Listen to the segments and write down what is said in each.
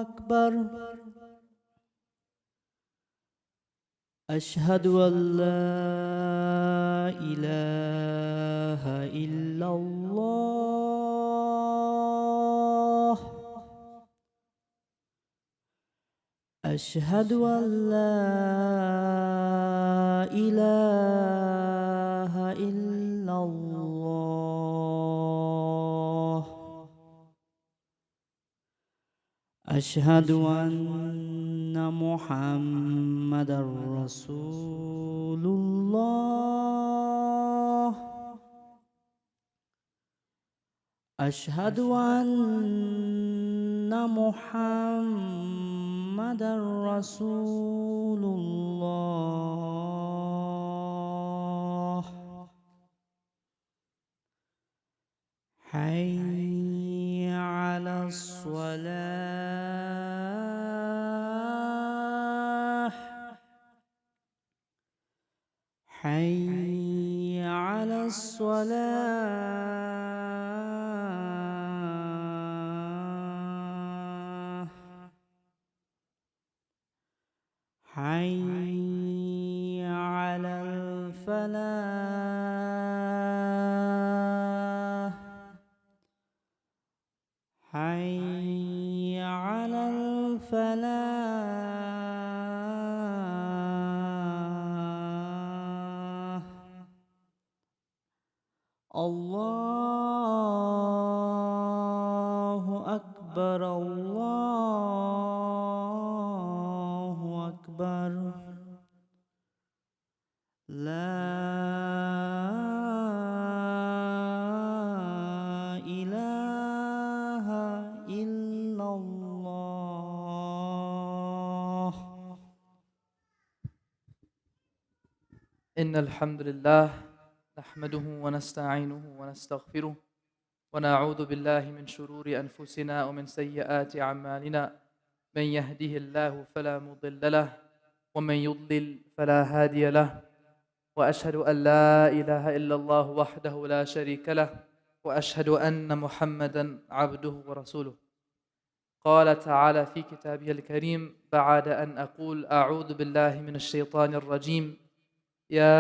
أكبر أشهد أن لا إله إلا الله أشهد أن لا إله إلا الله أشهد أن محمدا رسول الله أشهد أن محمدا رسول الله حي على الصلاة حي على الصلاة حي على الفلاح حي على الفلاح الله أكبر الله أكبر لا إله إلا الله إن الحمد لله نحمده ونستعينه ونستغفره ونعوذ بالله من شرور أنفسنا ومن سيئات أعمالنا من يهده الله فلا مضل له ومن يضلل فلا هادي له وأشهد أن لا إله إلا الله وحده لا شريك له وأشهد أن محمدا عبده ورسوله قال تعالى في كتابه الكريم بعد أن أقول أعوذ بالله من الشيطان الرجيم يا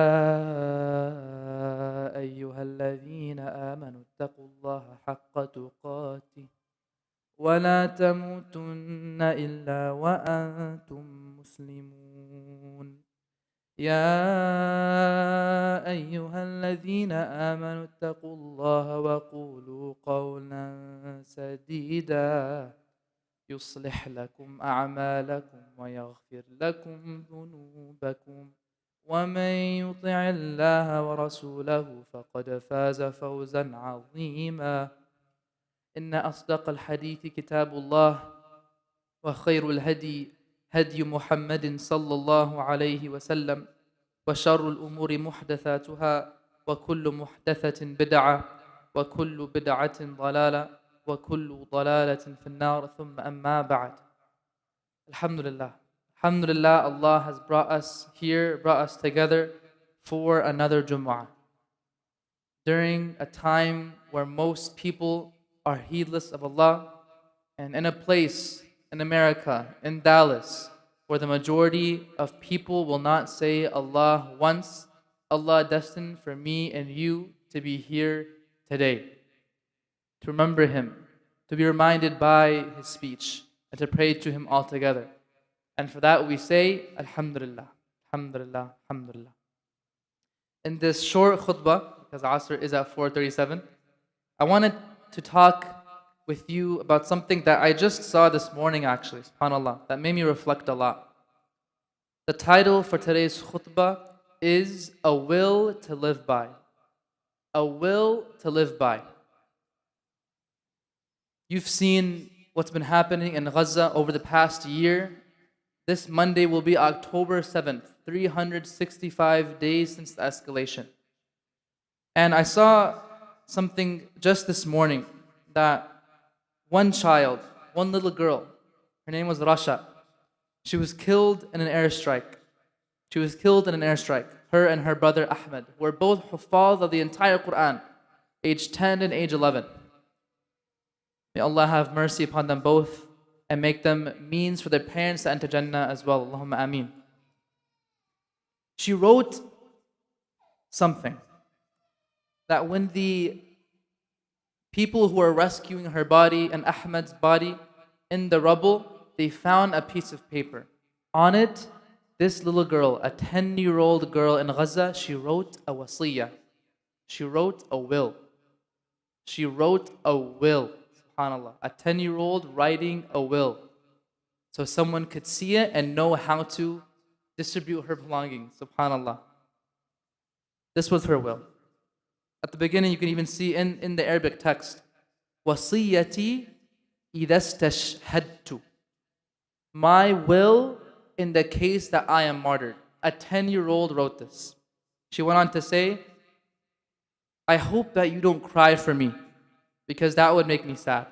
أيها الذين آمنوا اتقوا الله حق تقاته ولا تموتن إلا وأنتم مسلمون يا أيها الذين آمنوا اتقوا الله وقولوا قولا سديدا يصلح لكم أعمالكم ويغفر لكم ذنوبكم ومن يطع الله ورسوله فقد فاز فوزا عظيما إن أصدق الحديث كتاب الله وخير الهدي هدي محمد صلى الله عليه وسلم وشر الأمور محدثاتها وكل محدثة بدعة وكل بدعة ضلالة وكل ضلالة في النار ثم أما بعد Alhamdulillah. Alhamdulillah, Allah has brought us here, brought us together for another Jummah. During a time where most people are heedless of Allah, and in a place in America, in Dallas, where the majority of people will not say Allah once, Allah destined for me and you to be here today, to remember Him, to be reminded by His speech, and to pray to Him all together. And for that we say, Alhamdulillah, Alhamdulillah, Alhamdulillah. In this short khutbah, because Asr is at 4:37, I wanted to talk with you about something that I just saw this morning actually, subhanAllah, that made me reflect a lot. The title for today's khutbah is A Will to Live By. A Will to Live By. You've seen what's been happening in Gaza over the past year. This Monday will be October 7th, 365 days since the escalation. And I saw something just this morning that one child, one little girl, her name was Rasha. She was killed in an airstrike. Her and her brother Ahmed were both huffaz of the entire Quran, age 10 and age 11. May Allah have mercy upon them both and make them means for their parents to enter Jannah as well. Allahumma ameen. She wrote something that when the people who were rescuing her body and Ahmad's body in the rubble, they found a piece of paper. On it, this little girl, a 10-year-old girl in Gaza, she wrote a wasiyah. She wrote a will. She wrote a will. SubhanAllah. A 10-year-old writing a will. So someone could see it and know how to distribute her belongings. SubhanAllah. This was her will. At the beginning, you can even see in the Arabic text, وَصِيَّتِي إِذَا اسْتَشْهَدْتُ. My will in the case that I am martyred. A 10-year-old wrote this. She went on to say, I hope that you don't cry for me, because that would make me sad.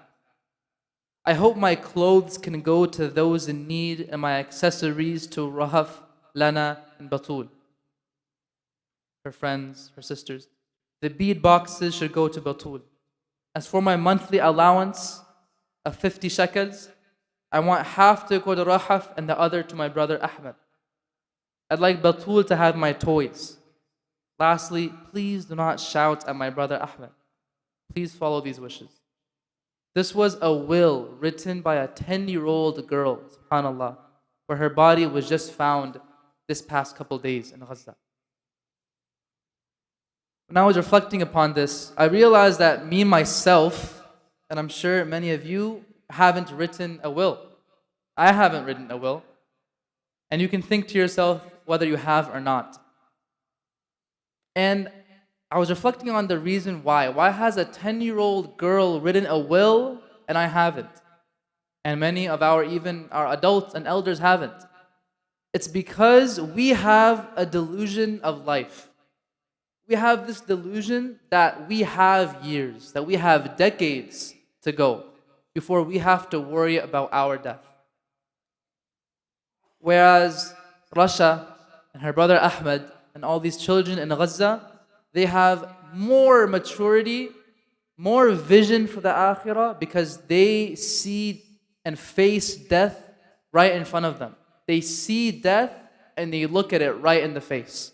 I hope my clothes can go to those in need and my accessories to Rahaf, Lana, and Batul. Her friends, her sisters. The bead boxes should go to Batul. As for my monthly allowance of 50 shekels, I want half to go to Rahaf and the other to my brother Ahmed. I'd like Batul to have my toys. Lastly, please do not shout at my brother Ahmed. Please follow these wishes. This was a will written by a 10-year-old girl, subhanAllah, where her body was just found this past couple days in Gaza. When I was reflecting upon this, I realized that me, myself, and I'm sure many of you haven't written a will. I haven't written a will. And you can think to yourself whether you have or not. And I was reflecting on the reason why. Why has a 10-year-old girl written a will and I haven't? And many of our adults and elders haven't. It's because we have a delusion of life. We have this delusion that we have years, that we have decades to go before we have to worry about our death. Whereas Rasha and her brother Ahmed and all these children in Gaza, they have more maturity, more vision for the akhirah because they see and face death right in front of them. They see death and they look at it right in the face.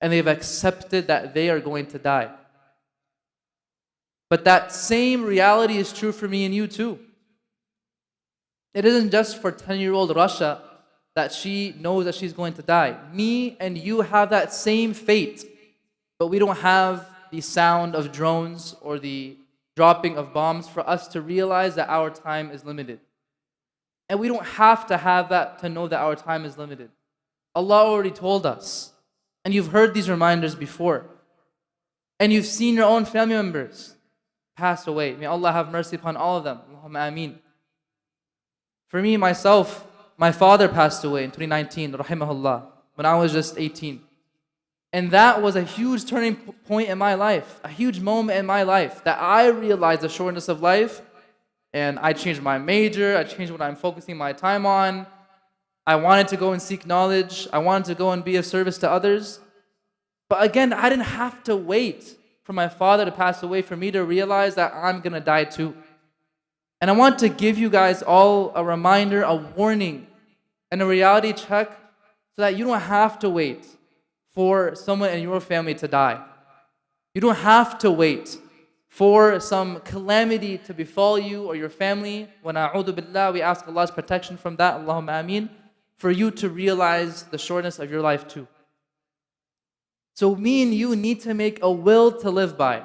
And they've accepted that they are going to die. But that same reality is true for me and you too. It isn't just for 10-year-old Rasha that she knows that she's going to die. Me and you have that same fate, but we don't have the sound of drones or the dropping of bombs for us to realize that our time is limited. And we don't have to have that to know that our time is limited. Allah already told us. And you've heard these reminders before. And you've seen your own family members pass away. May Allah have mercy upon all of them. Allahumma ameen. For me, myself, my father passed away in 2019, rahimahullah, when I was just 18. And that was a huge turning point in my life, a huge moment in my life that I realized the shortness of life. And I changed my major, I changed what I'm focusing my time on. I wanted to go and seek knowledge. I wanted to go and be of service to others. But again, I didn't have to wait for my father to pass away for me to realize that I'm going to die too. And I want to give you guys all a reminder, a warning, and a reality check so that you don't have to wait for someone in your family to die. You don't have to wait for some calamity to befall you or your family. When a'udhu billah, we ask Allah's protection from that. Allahumma ameen. For you to realize the shortness of your life too. So me and you need to make a will to live by.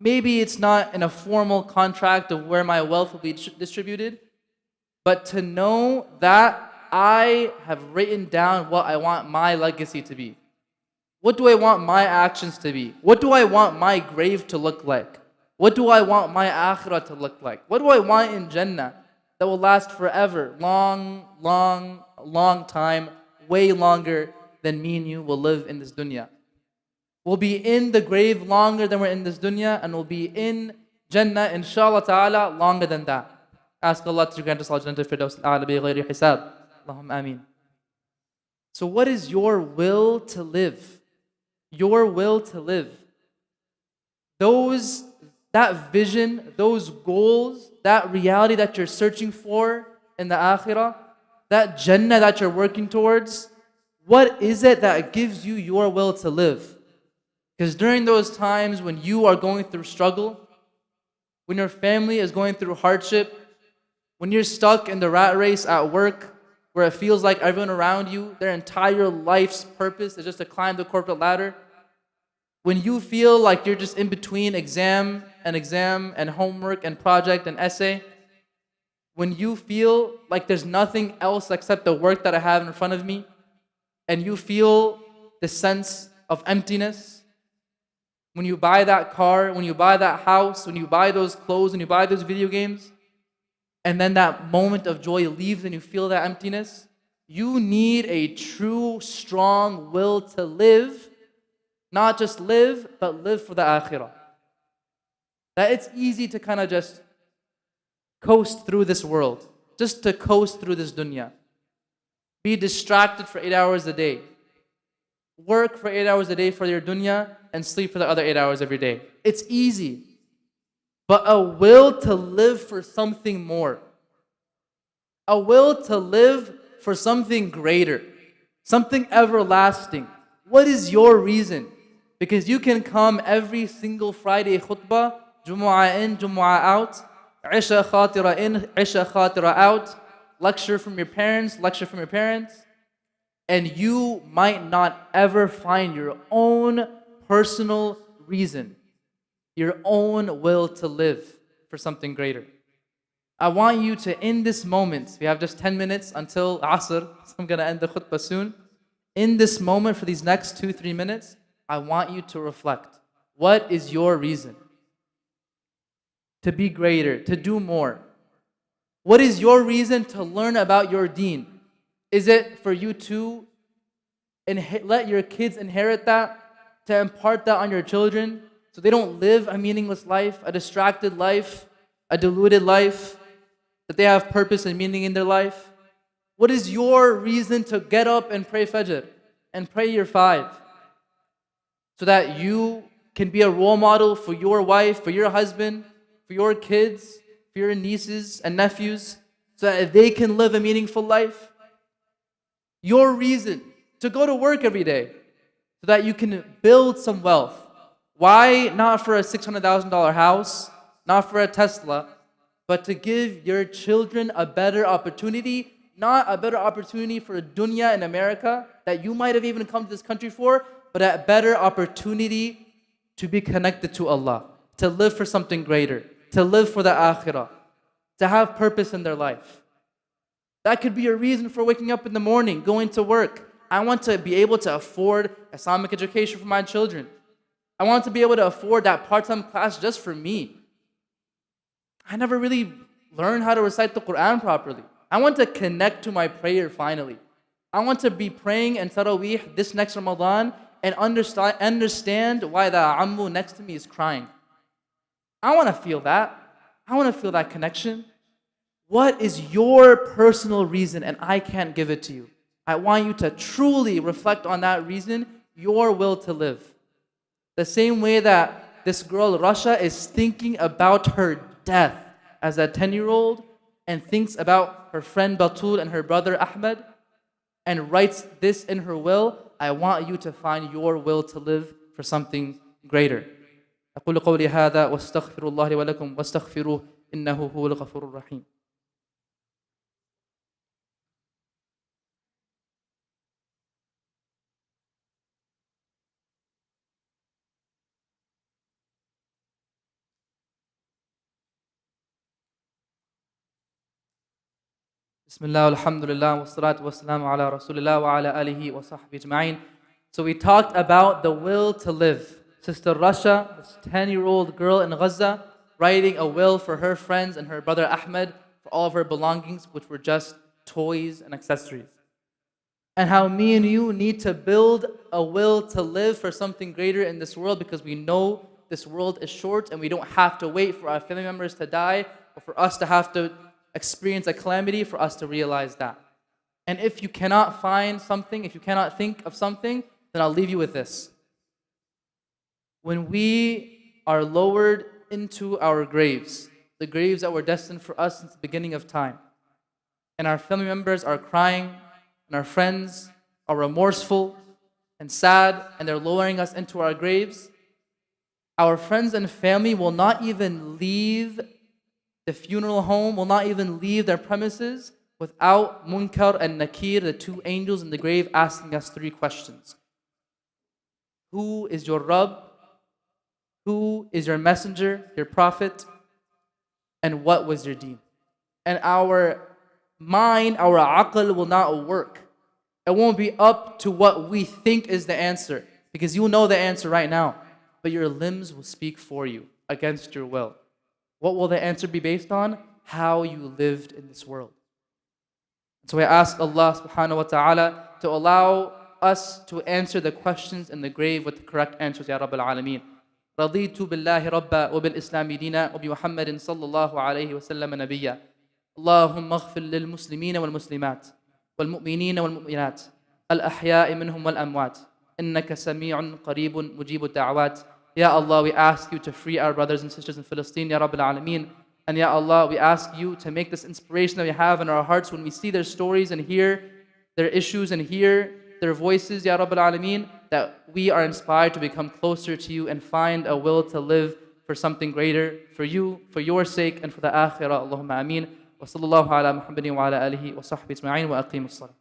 Maybe it's not in a formal contract of where my wealth will be distributed, but to know that I have written down what I want my legacy to be. What do I want my actions to be? What do I want my grave to look like? What do I want my akhirah to look like? What do I want in Jannah that will last forever? Long time, way longer than me and you will live in this dunya. We'll be in the grave longer than we're in this dunya, and we'll be in Jannah, inshallah ta'ala, longer than that. Ask Allah to grant us all Jannah Firdaus al-A'la bi ghayri hisab. Allahumma ameen. So what is your will to live? Your will to live. That vision, those goals, that reality that you're searching for, in the akhirah, that Jannah that you're working towards, what is it that gives you your will to live? Because during those times when you are going through struggle, when your family is going through hardship, when you're stuck in the rat race at work, where it feels like everyone around you, their entire life's purpose is just to climb the corporate ladder, when you feel like you're just in between exam and homework and project and essay, when you feel like there's nothing else except the work that I have in front of me, and you feel the sense of emptiness, when you buy that car, when you buy that house, when you buy those clothes, when you buy those video games, and then that moment of joy leaves and you feel that emptiness, you need a true, strong will to live. Not just live, but live for the akhirah. That it's easy to kind of just coast through this world, just to coast through this dunya. Be distracted for 8 hours a day. Work for 8 hours a day for your dunya and sleep for the other 8 hours of your day. It's easy. But a will to live for something more. A will to live for something greater. Something everlasting. What is your reason? Because you can come every single Friday khutbah, Jummah in, Jummah out, Isha khatira in, Isha khatira out, lecture from your parents, and you might not ever find your own personal reason, your own will to live for something greater. I want you to, in this moment, we have just 10 minutes until Asr, so I'm going to end the khutbah soon. In this moment, for these next 2-3 minutes, I want you to reflect. What is your reason to be greater, to do more? What is your reason to learn about your deen? Is it for you to let your kids inherit that, to impart that on your children, so they don't live a meaningless life, a distracted life, a deluded life, that they have purpose and meaning in their life? What is your reason to get up and pray Fajr and pray your 5? So that you can be a role model for your wife, for your husband, for your kids, for your nieces and nephews, so that they can live a meaningful life. Your reason to go to work every day, so that you can build some wealth. Why? Not for a $600,000 house, not for a Tesla, but to give your children a better opportunity, not a better opportunity for a dunya in America that you might have even come to this country for, but a better opportunity to be connected to Allah, to live for something greater, to live for the akhirah, to have purpose in their life. That could be a reason for waking up in the morning, going to work. I want to be able to afford Islamic education for my children. I want to be able to afford that part-time class just for me. I never really learned how to recite the Quran properly. I want to connect to my prayer finally. I want to be praying in Taraweeh this next Ramadan and understand why the ammu next to me is crying. I want to feel that. I want to feel that connection. What is your personal reason? And I can't give it to you. I want you to truly reflect on that reason, your will to live. The same way that this girl, Rasha, is thinking about her death as a 10-year-old and thinks about her friend Batul and her brother Ahmed and writes this in her will. I want you to find your will to live for something greater. أقول قولي هذا واستغفر الله لي ولكم واستغفروه إنه هو الغفور الرحيم. Bismillah, alhamdulillah, wa salatu wa salamu ala rasulillah wa ala alihi wa sahbihi ajma'in. So we talked about the will to live. Sister Rasha, this 10-year-old girl in Gaza, writing a will for her friends and her brother Ahmed for all of her belongings, which were just toys and accessories. And how me and you need to build a will to live for something greater in this world, because we know this world is short and we don't have to wait for our family members to die or for us to have to experience a calamity for us to realize that. And if you cannot find something, if you cannot think of something, then I'll leave you with this. When we are lowered into our graves, the graves that were destined for us since the beginning of time, and our family members are crying, and our friends are remorseful and sad, and they're lowering us into our graves, our friends and family will not even leave the funeral home, will not even leave their premises without Munkar and Nakir, the two angels in the grave, asking us three questions. Who is your Rabb? Who is your messenger, your prophet? And what was your deen? And our mind, our aql will not work. It won't be up to what we think is the answer, because you know the answer right now, but your limbs will speak for you against your will. What will the answer be based on? How you lived in this world. So we ask Allah subhanahu wa ta'ala to allow us to answer the questions in the grave with the correct answers, Ya Rabbil Alameen. رضيت بالله ربا وبالإسلام دينا وبمحمد صلى الله عليه وسلم نبيا. اللهم اغفر للمسلمين والمسلمات والمؤمنين والمؤمنات الأحياء منهم والأموات إنك سميع قريب مجيب الدعوات. Ya Allah, we ask you to free our brothers and sisters in Palestine, Ya Rabbil Alameen. And Ya Allah, we ask you to make this inspiration that we have in our hearts when we see their stories and hear their issues and hear their voices, Ya Rabbil Alameen, that we are inspired to become closer to you and find a will to live for something greater, for you, for your sake, and for the akhirah. Allahumma ameen. Wa sallallahu ala Muhammadin wa ala alihi wa sahbihi ajma'in wa aqimus salam.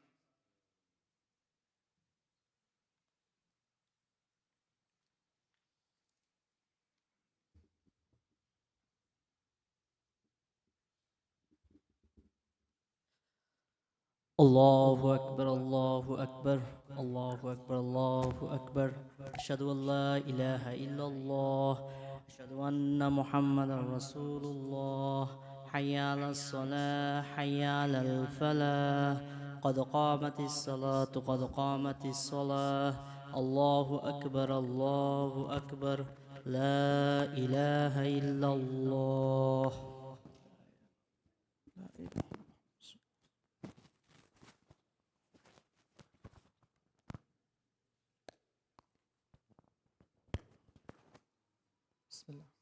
الله أكبر الله أكبر الله أكبر الله أكبر أشهد أن لا إله إلا الله أشهد أن محمدا رسول الله حي على الصلاة حي على الفلاح قد قامت الصلاة قد قامت الصلاة الله أكبر الله أكبر لا إله إلا الله. Bismillah.